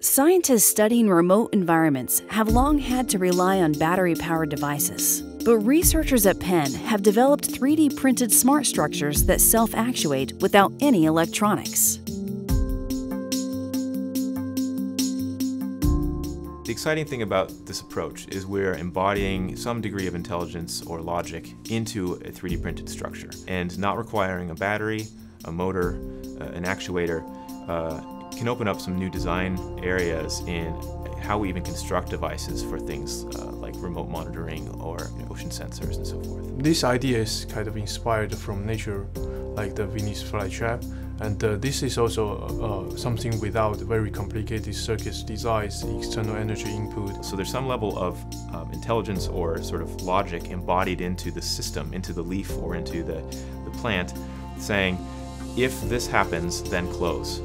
Scientists studying remote environments have long had to rely on battery-powered devices. But researchers at Penn have developed 3D printed smart structures that self-actuate without any electronics. The exciting thing about this approach is we're embodying some degree of intelligence or logic into a 3D printed structure, and not requiring a battery, a motor, an actuator can open up some new design areas in how we even construct devices for things like remote monitoring or ocean sensors and so forth. This idea is kind of inspired from nature, like the Venus flytrap, and this is also something without very complicated circuits designs, external energy input. So there's some level of intelligence or sort of logic embodied into the system, into the leaf or into the plant, saying, if this happens, then close.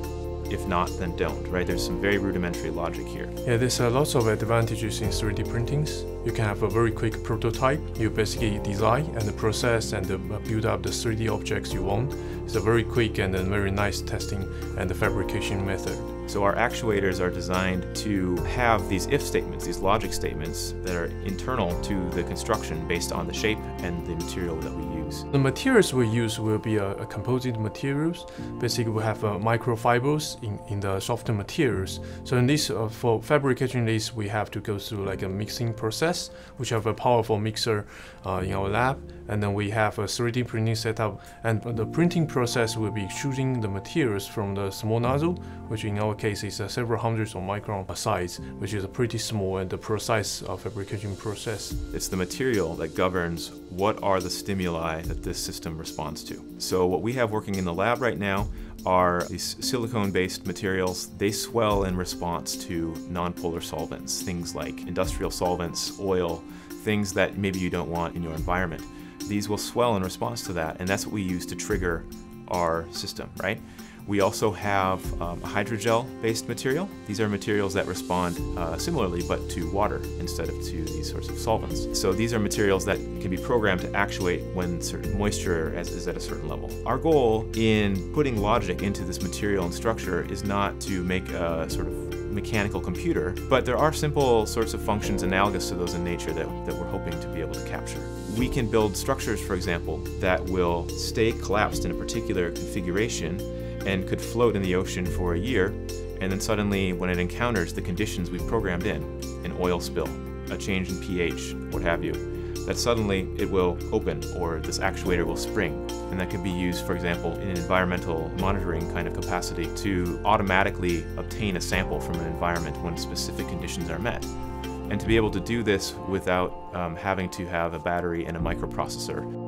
If not, then don't, right? There's some very rudimentary logic here. Yeah, there's lots of advantages in 3D printings. You can have a very quick prototype. You basically design and process and build up the 3D objects you want. It's a very quick and a very nice testing and fabrication method. So our actuators are designed to have these if statements, these logic statements that are internal to the construction based on the shape and the material that we use. The materials we use will be composite materials. Basically, we have microfibers in the softer materials. So in this, for fabricating this, we have to go through like a mixing process, which have a powerful mixer in our lab. And then we have a 3D printing setup, and the printing process will be extruding the materials from the small nozzle, which in our case is several hundreds of micron size, which is a pretty small and precise fabrication process. It's the material that governs what are the stimuli that this system responds to. So what we have working in the lab right now are these silicone-based materials. They swell in response to nonpolar solvents, things like industrial solvents, oil, things that maybe you don't want in your environment. These will swell in response to that, and that's what we use to trigger our system, right? We also have a hydrogel-based material. These are materials that respond similarly, but to water instead of to these sorts of solvents. So these are materials that can be programmed to actuate when certain moisture is at a certain level. Our goal in putting logic into this material and structure is not to make a sort of mechanical computer, but there are simple sorts of functions analogous to those in nature that we're hoping to be able to capture. We can build structures, for example, that will stay collapsed in a particular configuration and could float in the ocean for a year, and then suddenly when it encounters the conditions we've programmed in, an oil spill, a change in pH, what have you, that suddenly it will open or this actuator will spring. And that could be used, for example, in an environmental monitoring kind of capacity to automatically obtain a sample from an environment when specific conditions are met. And to be able to do this without having to have a battery and a microprocessor.